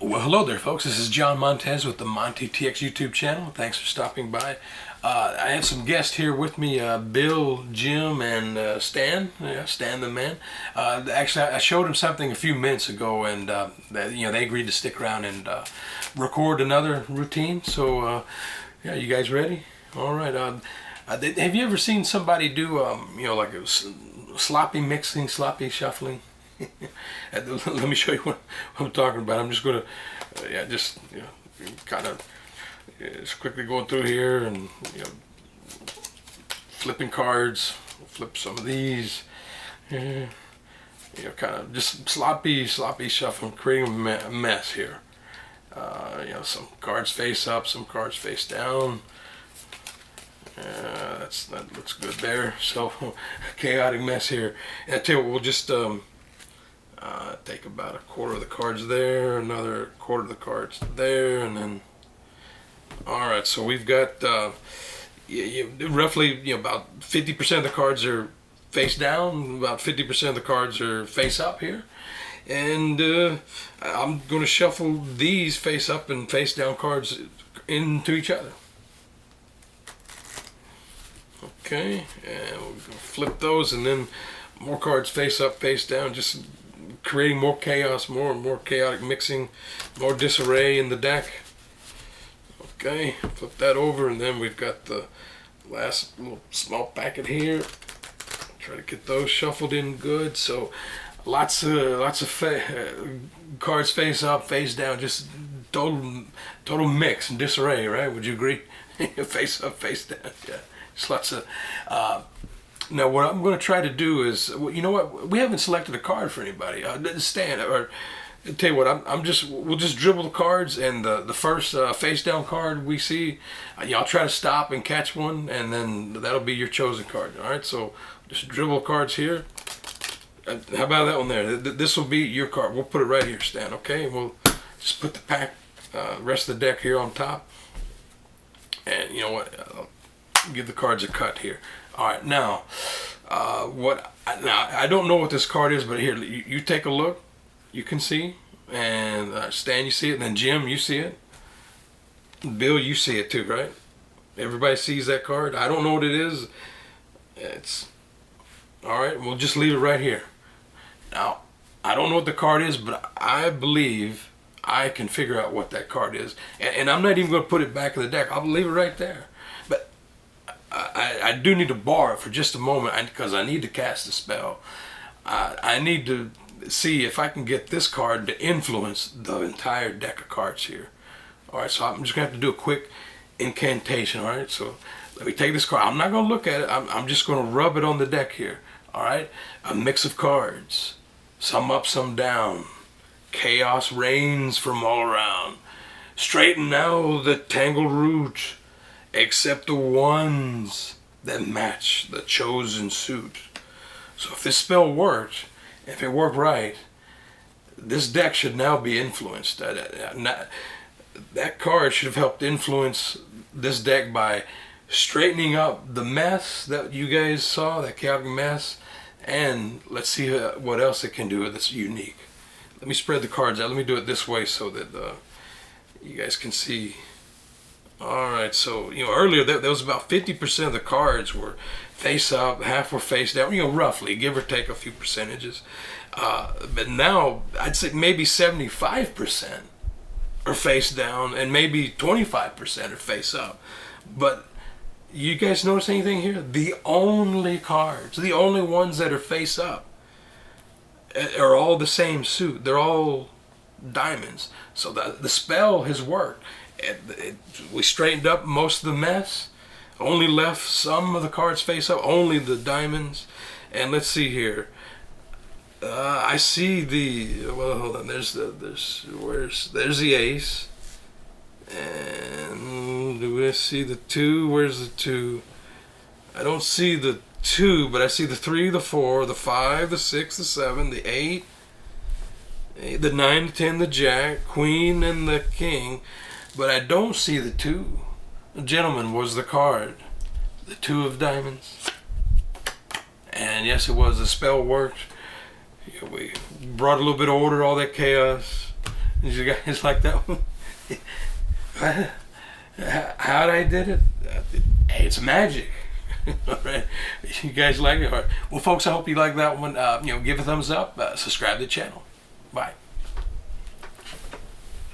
Well, hello there, folks. This is John Montez with the Monty TX YouTube channel. Thanks for stopping by. I have some guests here with me, Bill, Jim, and Stan. Yeah, Stan the man. Actually, I showed them something a few minutes ago, and they agreed to stick around and record another routine. So, yeah, you guys ready? All right. Have you ever seen somebody do, like a sloppy mixing, sloppy shuffling? Let me show you what I'm talking about. I'm just going to, kind of just quickly going through here and, flipping cards. Flip some of these. Kind of just sloppy shuffling, creating a mess here. Some cards face up, some cards face down. That looks good there. So, chaotic mess here. And I tell you what, we'll just take about a quarter of the cards there, another quarter of the cards there, and then alright, so we've got roughly about 50% of the cards are face down, about 50% of the cards are face up here, and I'm going to shuffle these face up and face down cards into each other. Okay, and we're going to flip those, and then more cards face up, face down, just creating more chaos, more and more chaotic mixing, more disarray in the deck. Okay, flip that over, and then we've got the last little small packet here. Try to get those shuffled in good. So lots of cards face up, face down, just total mix and disarray, right? Would you agree? Face up, face down. Yeah, just lots of. Now what I'm going to try to do is, you know what? We haven't selected a card for anybody. Stan, or I'll tell you what, we'll just dribble the cards, and the first face down card we see, I'll try to stop and catch one, and then that'll be your chosen card. All right, so just dribble cards here. How about that one there? This will be your card. We'll put it right here, Stan. Okay, we'll just put the pack, rest of the deck here on top, and you know what? I'll give the cards a cut here. All right, now, I don't know what this card is, but here, you take a look. You can see, and Stan, you see it, and then Jim, you see it. Bill, you see it too, right? Everybody sees that card. I don't know what it is. It's all right. We'll just leave it right here. Now, I don't know what the card is, but I believe I can figure out what that card is, and I'm not even going to put it back in the deck. I'll leave it right there. But I do need to borrow it for just a moment because I need to cast a spell. I need to see if I can get this card to influence the entire deck of cards here. Alright, so I'm just going to have to do a quick incantation. Alright, so let me take this card. I'm not going to look at it. I'm just going to rub it on the deck here. Alright, a mix of cards. Some up, some down. Chaos reigns from all around. Straighten now the tangled root, except the ones that match the chosen suit. So if this spell worked, if it worked right, this deck should now be influenced. That card should have helped influence this deck by straightening up the mess that you guys saw, that chaotic mess, and let's see what else it can do that's unique. Let me spread the cards out. Let me do it this way so that you guys can see. Alright, so earlier there was about 50% of the cards were face up, half were face down, roughly, give or take a few percentages. But now I'd say maybe 75% are face down and maybe 25% are face up. But you guys notice anything here? The only cards, the only ones that are face up are all the same suit. They're all diamonds. So the spell has worked. We straightened up most of the mess, only left some of the cards face up, only the diamonds. And let's see here, I see hold on, there's the ace, and do I see the 2? Where's the 2? I don't see the 2, but I see the 3, the 4, the 5, the 6, the 7, the 8, the 9, the 10, the jack, queen, and the king. But I don't see the 2. The gentleman was the card. The 2 of diamonds. And yes, it was. The spell worked. We brought a little bit of order, all that chaos. Did you guys like that one? How I did it? Hey, it's magic. All right. You guys like it? All right. Well, folks, I hope you like that one. Give a thumbs up. Subscribe to the channel. Bye.